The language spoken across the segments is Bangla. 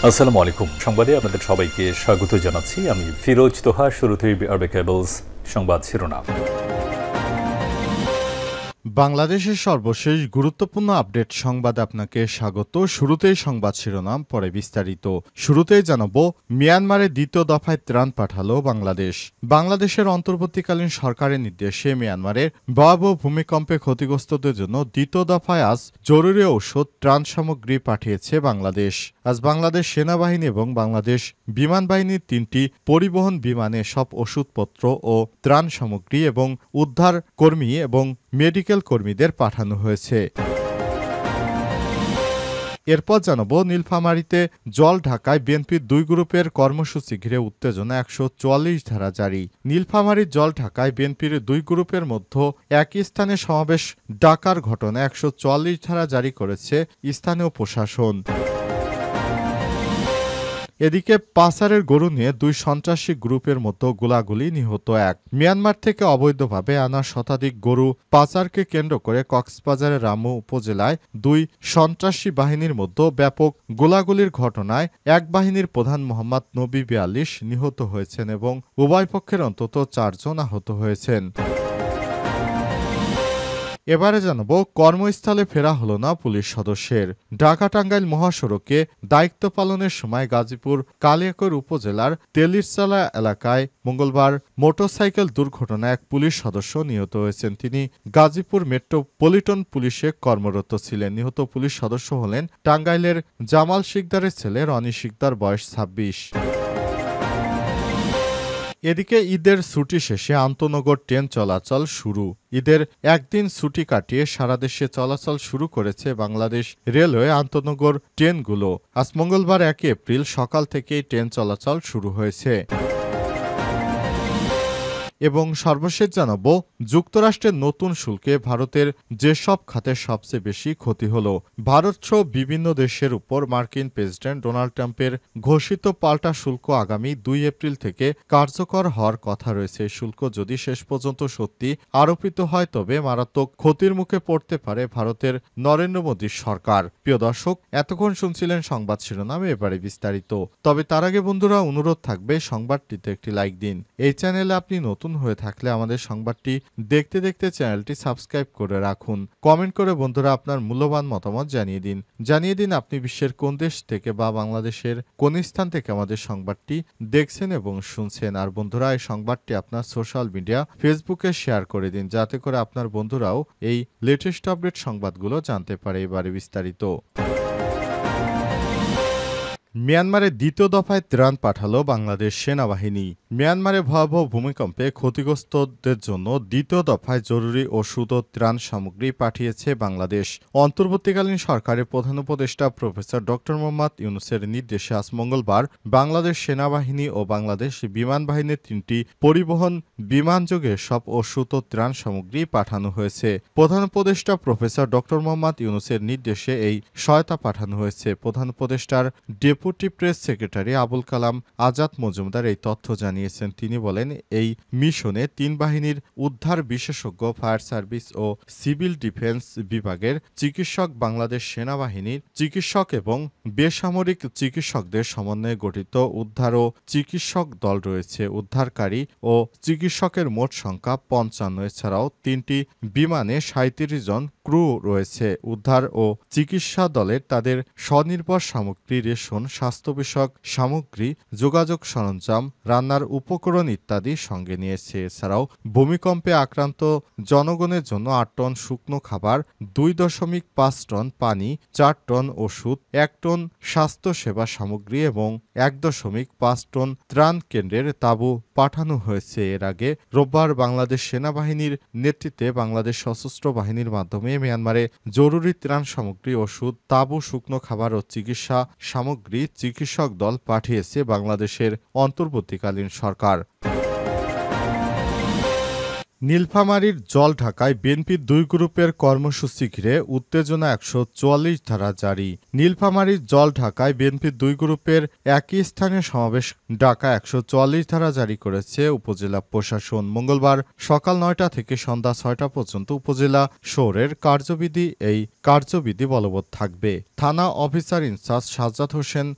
আসসালামু আলাইকুম। সংবাদে আপনাদের সবাইকে স্বাগত জানাচ্ছি। আমি ফিরোজ তোহা। শুরুতেই আরবে কেবলস সংবাদ শিরোনাম। বাংলাদেশের সর্বশেষ গুরুত্বপূর্ণ আপডেট সংবাদে আপনাকে স্বাগত। শুরুতেই সংবাদ শিরোনাম, পরে বিস্তারিত। শুরুতেই জানাবো, মিয়ানমারে দ্বিতীয় দফায় ত্রাণ পাঠালো বাংলাদেশ। বাংলাদেশের অন্তর্বর্তীকালীন সরকারের নির্দেশে মিয়ানমারের ভয়াবহ ভূমিকম্পে ক্ষতিগ্রস্তদের জন্য দ্বিতীয় দফায় আজ জরুরি ঔষধ ত্রাণ সামগ্রী পাঠিয়েছে বাংলাদেশ। আজ বাংলাদেশ সেনাবাহিনী এবং বাংলাদেশ বিমান বাহিনীর 3টি পরিবহন বিমানে সব ওষুধপত্র ও ত্রাণ সামগ্রী এবং উদ্ধার কর্মী এবং মেডিকেল কর্মীদের পাঠানো হয়েছে। এরপর জানাবো, নীলফামারীতে জল ঢাকায় বিএনপির 2 গ্রুপের কর্মসূচি ঘিরে উত্তেজনা, 144 ধারা জারি। নীলফামারীর জল ঢাকায় বিএনপির 2 গ্রুপের মধ্যে একই স্থানে সমাবেশ ডাকার ঘটনায় 144 ধারা জারি করেছে স্থানীয় প্রশাসন। এদিকে পাচারের গরু নিয়ে 2 সন্ত্রাসী গ্রুপের মধ্যে গোলাগুলি, নিহত 1। মিয়ানমার থেকে অবৈধভাবে আনা শতাধিক গরু পাচারকে কেন্দ্র করে কক্সবাজারের রামু উপজেলায় 2 সন্ত্রাসী বাহিনীর মধ্যে ব্যাপক গোলাগুলির ঘটনায় এক বাহিনীর প্রধান মোহাম্মদ নবী 42 নিহত হয়েছেন এবং উভয় পক্ষের অন্তত 4 জন আহত হয়েছেন। এবারে জানাবো, কর্মস্থলে ফেরা হলো না পুলিশ সদস্যের। ঢাকা টাঙ্গাইল মহাসড়কে দায়িত্ব পালনের সময় গাজীপুর কালিয়াকৈর উপজেলার তেলিরচালা এলাকায় মঙ্গলবার মোটরসাইকেল দুর্ঘটনায় এক পুলিশ সদস্য নিহত হয়েছেন। তিনি গাজীপুর মেট্রোপলিটন পুলিশে কর্মরত ছিলেন। নিহত পুলিশ সদস্য হলেন টাঙ্গাইলের জামাল শিকদারের ছেলে রনি শিকদার, বয়স 26। এদিকে ঈদের ছুটি শেষে আন্তনগর ট্রেন চলাচল শুরু। ঈদের একদিন ছুটি কাটিয়ে সারা দেশে চলাচল শুরু করেছে বাংলাদেশ রেলওয়ে আন্তনগর ট্রেনগুলো। আজ মঙ্গলবার 1 এপ্রিল সকাল থেকেই ট্রেন চলাচল শুরু হয়েছে। এবং সর্বশেষ জানাবো, যুক্তরাষ্ট্রের নতুন শুল্কে ভারতের যেসব খাতে সবচেয়ে বেশি ক্ষতি হলো। ভারত সহ বিভিন্ন দেশের উপর মার্কিন প্রেসিডেন্ট ডোনাল্ড ট্রাম্পের ঘোষিত পাল্টা শুল্ক আগামী 2 এপ্রিল থেকে কার্যকর হওয়ার কথা রয়েছে। শুল্ক যদি শেষ পর্যন্ত সত্যি আরোপিত হয় তবে মারাত্মক ক্ষতির মুখে পড়তে পারে ভারতের নরেন্দ্র মোদীর সরকার। প্রিয় দর্শক, এতক্ষণ শুনছিলেন সংবাদ শিরোনামে, এবারে বিস্তারিত। তবে তার আগে বন্ধুরা, অনুরোধ থাকবে সংবাদটিতে একটি লাইক দিন। এই চ্যানেলে আপনি নতুন হয়ে থাকলে আমাদের সংবাদটি দেখতে দেখতে চ্যানেলটি সাবস্ক্রাইব করে রাখুন। কমেন্ট করে বন্ধুরা আপনার মূল্যবান মতামত জানিয়ে দিন আপনি বিশ্বের কোন দেশ থেকে বা বাংলাদেশের কোন স্থান থেকে আমাদের সংবাদটি দেখছেন এবং শুনছেন। আর বন্ধুরা, এই সংবাদটি আপনার সোশ্যাল মিডিয়া ফেসবুকে শেয়ার করে দিন, যাতে করে আপনার বন্ধুরাও এই লেটেস্ট আপডেট সংবাদগুলো জানতে পারে। এবারে বিস্তারিত। মিয়ানমারে দ্বিতীয় দফায় ত্রাণ পাঠালো বাংলাদেশ সেনাবাহিনী। মিয়ানমারে ভয়াবহ ভূমিকম্পে ক্ষতিগ্রস্তদের জন্য দ্বিতীয় দফায় জরুরি ওষুধ ও ত্রাণ সামগ্রী পাঠিয়েছে বাংলাদেশ। অন্তর্বর্তীকালীন সরকারের প্রধান উপদেষ্টা প্রফেসর ড মোহাম্মদ ইউনূসের নির্দেশে আজ মঙ্গলবার বাংলাদেশ সেনাবাহিনী ও বাংলাদেশ বিমান বাহিনীর 3টি পরিবহন বিমানযোগে সব ওষুধ ও ত্রাণ সামগ্রী পাঠানো হয়েছে। প্রধান উপদেষ্টা প্রফেসর ড মোহাম্মদ ইউনূসের নির্দেশে এই সহায়তা পাঠানো হয়েছে। প্রধান উপদেষ্টার deputy press secretary Abul Kalam Azad Majumdar এই তথ্য জানিয়েছেন। তিনি বলেন, এই মিশনে 3 বাহিনীর উদ্ধার বিশেষজ্ঞ, ফায়ার সার্ভিস ও সিভিল ডিফেন্স বিভাগের চিকিৎসক, বাংলাদেশ সেনাবাহিনীর চিকিৎসক এবং বেসামরিক চিকিৎসকদের সমন্বয়ে গঠিত উদ্ধার ও চিকিৎসক দল রয়েছে। উদ্ধারকারী ও চিকিৎসকের মোট সংখ্যা 55। এছাড়াও 3টি বিমানে 37 জন ক্রু রয়েছে। উদ্ধার ও চিকিৎসা দলের তাদের স্বনির্ভর সামগ্রী, রেশন, স্বাস্থ্য বিষয়ক সামগ্রী, যোগাযোগ সরঞ্জাম, রান্নার উপকরণ ইত্যাদি সঙ্গে নিয়েছে। এছাড়াও ভূমিকম্পে আক্রান্ত জনগণের জন্য 8 টন শুকনো খাবার, 2.5 টন পানি, 4 টন ওষুধ, 1 টন স্বাস্থ্য সেবা সামগ্রী এবং 1.5 টন ত্রাণ কেন্দ্রের তাঁবু পাঠানো হয়েছে। এর আগে রোববার বাংলাদেশ সেনাবাহিনীর নেতৃত্বে বাংলাদেশ সশস্ত্র বাহিনীর মাধ্যমে মিয়ানমারে জরুরি ত্রাণ সামগ্রী, ওষুধ, তাঁবু, শুকনো খাবার ও চিকিৎসা সামগ্রী চিকিৎসক দল পাঠিয়েছে বাংলাদেশের অন্তর্বর্তীকালীন সরকার। নীলফামারীর জলঢাকায় বিএনপির দুই গ্রুপের কর্মসূচি ঘিরে উত্তেজনা ১৪৪ ধারা জারি। নীলফামারীর জলঢাকায় বিএনপির দুই গ্রুপের একই স্থানে সমাবেশ ডাকা ১৪৪ ধারা জারি করেছে উপজেলা প্রশাসন। মঙ্গলবার সকাল ৯টা থেকে সন্ধ্যা ৬টা পর্যন্ত উপজেলা শহরের কার্যবিধি বলবৎ থাকবে। থানা অফিসার ইনচার্জ সাজ্জাদ হোসেন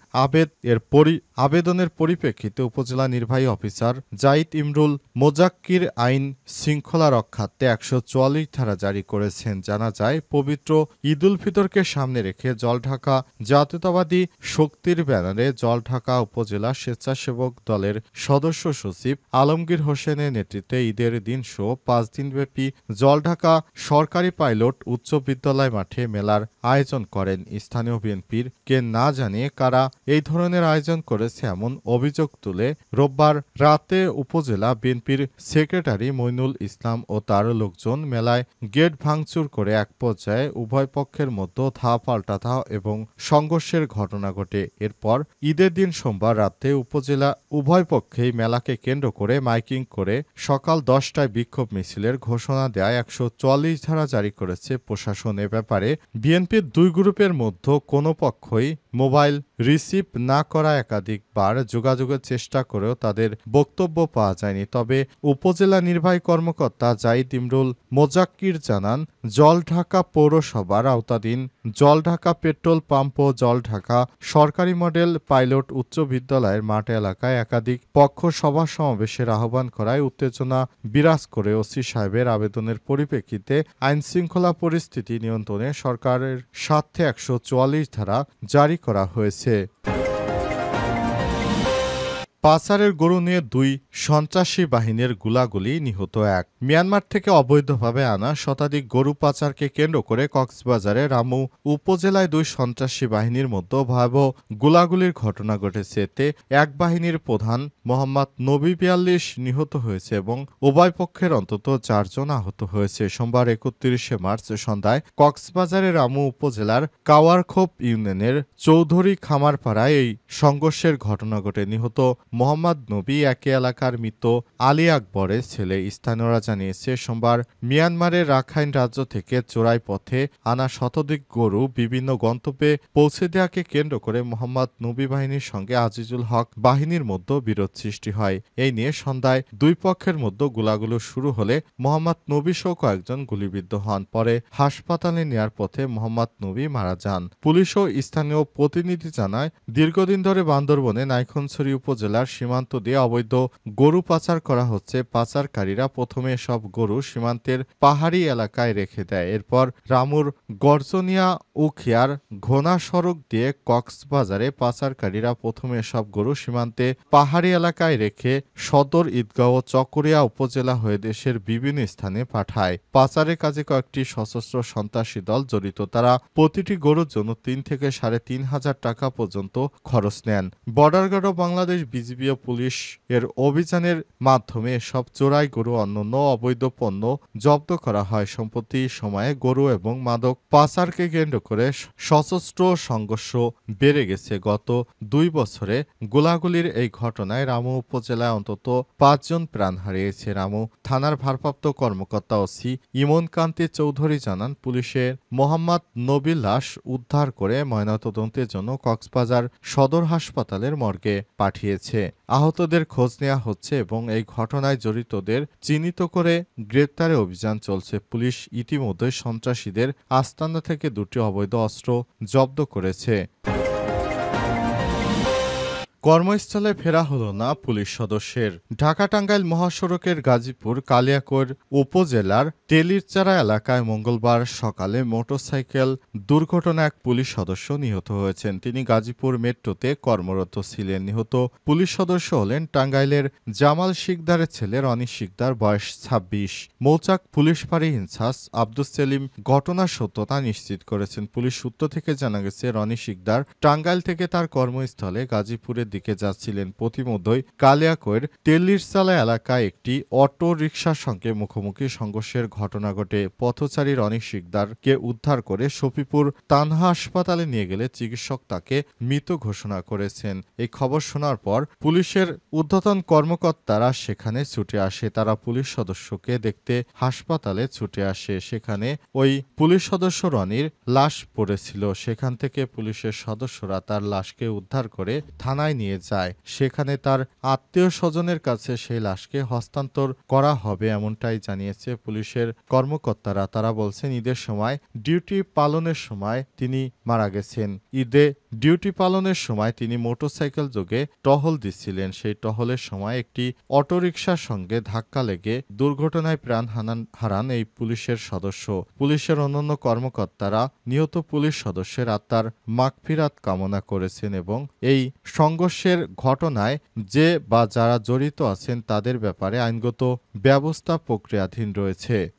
আবেদনের পরিপ্রেক্ষিতে উপজেলা নির্বাহী অফিসার জাহিদ ইমরুল মোজাক্কির আইন শৃঙ্খলা রক্ষার্থে ১৪৪ ধারা জারি করেছেন। জানা যায়, পবিত্র ঈদুল ফিতরকে সামনে রেখে জলঢাকা জাতীয়তাবাদী শক্তির ব্যানারে জলঢাকা উপজেলা স্বেচ্ছাসেবক দলের সদস্য সচিব আলমগীর হোসেনের নেতৃত্বে ঈদের দিনসহ ৫ দিনব্যাপী জলঢাকা সরকারি পাইলট উচ্চ বিদ্যালয় মাঠে মেলার আয়োজন করেন। স্থানীয় বিএনপির কে না জানিয়ে কারা এই ধরনের আয়োজন করেছে এমন অভিযোগ তুলে রোববার রাতে উপজেলা বিএনপির সেক্রেটারি মইনুল ইসলাম ও তার লোকজন মেলায় গেট ভাঙচুর করে এক পর্যায়ে উভয় পক্ষের মধ্যে ধাওয়া-পাল্টা এবং সংঘর্ষের ঘটনা ঘটে। এরপর ঈদের দিন সোমবার রাতে উপজেলা উভয় পক্ষেই মেলাকে কেন্দ্র করে মাইকিং করে সকাল ১০টায় বিক্ষোভ মিছিলের ঘোষণা দেয় ১৪৪ ধারা জারি করেছে প্রশাসন। এ ব্যাপারে বিএনপির দুই গ্রুপের মধ্যে কোনো পক্ষই মোবাইল রিসিভ না করা একাধিকবার যোগাযোগের চেষ্টা করেও তাদের বক্তব্য পাওয়া যায়নি। তবে উপজেলা নির্বাহী কর্মকর্তা জাহিদ ইমরুল মোজাক্কির জানান, জলঢাকা পৌরসভার আওতাধীন জলঢাকা পেট্রোল পাম্প ও জলঢাকা সরকারি মডেল পাইলট উচ্চ বিদ্যালয়ের মাঠ এলাকায় একাধিক পক্ষ সভা সমাবেশের আহ্বান করায় উত্তেজনা বিরাজ করে। ওসি সাহেবের আবেদনের পরিপ্রেক্ষিতে আইনশৃঙ্খলা পরিস্থিতি নিয়ন্ত্রণে সরকারের স্বার্থে ১৪৪ ধারা জারি করা হয়েছে। পাচারের গরু নিয়ে দুই সন্ত্রাসী বাহিনীর গোলাগুলি, নিহত এক। মিয়ানমার থেকে অবৈধভাবে আনা শতাধিক গরু পাচারকে কেন্দ্র করে কক্সবাজারে রামু উপজেলায় দুই সন্ত্রাসী বাহিনীর মধ্যে ভয়াবহ গোলাগুলির ঘটনা ঘটেছে। এতে এক বাহিনীর প্রধান মোহাম্মদ নবী ৪২ নিহত হয়েছে এবং উভয় পক্ষের অন্তত ৪ জন আহত হয়েছে। সোমবার ৩১ মার্চ সন্ধ্যায় কক্সবাজারের রামু উপজেলার কাওয়ারখোপ ইউনিয়নের চৌধুরী খামারপাড়ায় এই সংঘর্ষের ঘটনা ঘটে। নিহত মোহাম্মদ নবী একই এলাকার মৃত আলী আকবরের ছেলে। স্থানীয়রা জানিয়েছে, সোমবার মিয়ানমারের রাখাইন রাজ্য থেকে চোরাই পথে আনা শতাধিক গরু বিভিন্ন গন্তব্যে পৌঁছে দেওয়াকে কেন্দ্র করে মোহাম্মদ নবী বাহিনীর সঙ্গে আজিজুল হক বাহিনীর মধ্যে বিরোধ সৃষ্টি হয়। এই নিয়ে সন্ধ্যায় দুই পক্ষের মধ্যে গোলাগুলি শুরু হলে মোহাম্মদ নবী সহ কয়েকজন গুলিবিদ্ধ হন। পরে হাসপাতালে নেয়ার পথে মোহাম্মদ নবী মারা যান। পুলিশ ও স্থানীয় প্রতিনিধি জানায়, দীর্ঘদিন ধরে বান্দরবনে নাইখনছড়ি উপজেলার সীমান্ত দিয়ে অবৈধ গরু পাচার করা হচ্ছে। পাচারকারীরা প্রথমে সব গরু সীমান্তের পাহাড়ি এলাকায় রেখে দেয়। এরপর রামুর গর্জনিয়া উখিয়ার ঘোনা সড়ক দিয়ে কক্সবাজারে পাচারকারীরা প্রথমে সব গরু সীমান্তে পাহাড়ি এলাকায় রেখে সদর ঈদগাঁও ও চকরিয়া উপজেলা হয়ে দেশের বিভিন্ন স্থানে পাঠায়। পাচারের কাজে কয়েকটি সশস্ত্র সন্ত্রাসী দল জড়িত। তারা প্রতিটি গরুর জন্য ৩ থেকে ৩,৫০০ টাকা পর্যন্ত খরচ নেন। Border guard of Bangladesh, BGB ও পুলিশ এর অভিযানের মাধ্যমে সব চোরাই গরু অন্যান্য অবৈধ পণ্য জব্দ করা হয়। সম্প্রতি সময়ে গরু এবং মাদক পাচারকে কেন্দ্র করে সশস্ত্র সংঘর্ষ বেড়ে গেছে। গত ২ বছরে গোলাগুলির এই ঘটনায় রামু উপজেলায় অন্তত ৫ জন প্রাণ হারিয়েছে। রামু থানার ভারপ্রাপ্ত কর্মকর্তা ওসি ইমন কান্তি চৌধুরী জানান, পুলিশের মোহাম্মদ নবীর লাশ উদ্ধার করে ময়নাতদন্তের জন্য কক্সবাজার সদর হাসপাতালের মর্গে পাঠিয়েছে। আহতদের খোঁজ নেওয়া হচ্ছে এবং এই ঘটনায় জড়িতদের চিহ্নিত করে গ্রেপ্তারে অভিযান চলছে। পুলিশ ইতিমধ্যে সন্ত্রাসীদের আস্তানা থেকে ২টি অবৈধ অস্ত্র জব্দ করেছে। কর্মস্থলে ফেরা হলো না পুলিশ সদস্যের। ঢাকা-টাঙ্গাইল মহাসড়কের গাজীপুর কালিয়াকৈর উপজেলার তেলিরচারা এলাকায় মঙ্গলবার সকালে মোটরসাইকেল দুর্ঘটনায় এক পুলিশ সদস্য নিহত হয়েছেন। তিনি গাজীপুর মেট্রোতে কর্মরত ছিলেন। নিহত পুলিশ সদস্য হলেন টাঙ্গাইলের জামাল শিকদারের ছেলে রনি শিকদার, বয়স ২৬। মৌচাক পুলিশ ফাঁড়ি ইনচার্জ আব্দুস সেলিম ঘটনার সত্যতা নিশ্চিত করেছেন। পুলিশ সূত্র থেকে জানা গেছে, রনি শিকদার টাঙ্গাইল থেকে তার কর্মস্থলে গাজীপুরের দিকে যাচ্ছিলেন। প্রতিমধ্যেই কালিয়াকৈর তেল্লিশচালা এলাকায় একটি অটো রিকশার সঙ্গে মুখোমুখি সংঘর্ষের ঘটনা ঘটে। পথচারী রনি শিকদারকে উদ্ধার করে শফিপুর তানহা হাসপাতালে নিয়ে গেলে চিকিৎসক তাকে মৃত ঘোষণা করেছেন। এই খবর শোনার পর পুলিশের ঊর্ধ্বতন কর্মকর্তারা সেখানে ছুটে আসে। তারা পুলিশ সদস্যকে দেখতে হাসপাতালে ছুটে আসে। সেখানে ওই পুলিশ সদস্য রনির লাশ পড়েছিল। সেখান থেকে পুলিশের সদস্যরা তার লাশকে উদ্ধার করে থানায় নিয়ে যায়। সেখানে তার আত্মীয় স্বজনের কাছে সেই লাশকে হস্তান্তর করা হবে এমনটাই জানিয়েছে পুলিশের কর্মকর্তারা। তারা বলছেন ঈদের সময় ডিউটি পালনের সময় তিনি মারা গেছেন। ঈদে ডিউটি পালনের সময় তিনি মোটরসাইকেল যোগে টহল দিচ্ছিলেন। সেই টহলের সময় একটি অটোরিকশার সঙ্গে ধাক্কা লেগে দুর্ঘটনায় প্রাণ হারান এই পুলিশের সদস্য। পুলিশের অন্যান্য কর্মকর্তারা নিহত পুলিশ সদস্যের আত্মার মাগফিরাত কামনা করেছেন এবং এই সংঘর্ষের ঘটনায় যে বা যারা জড়িত আছেন তাদের ব্যাপারে আইনগত ব্যবস্থা প্রক্রিয়াধীন রয়েছে।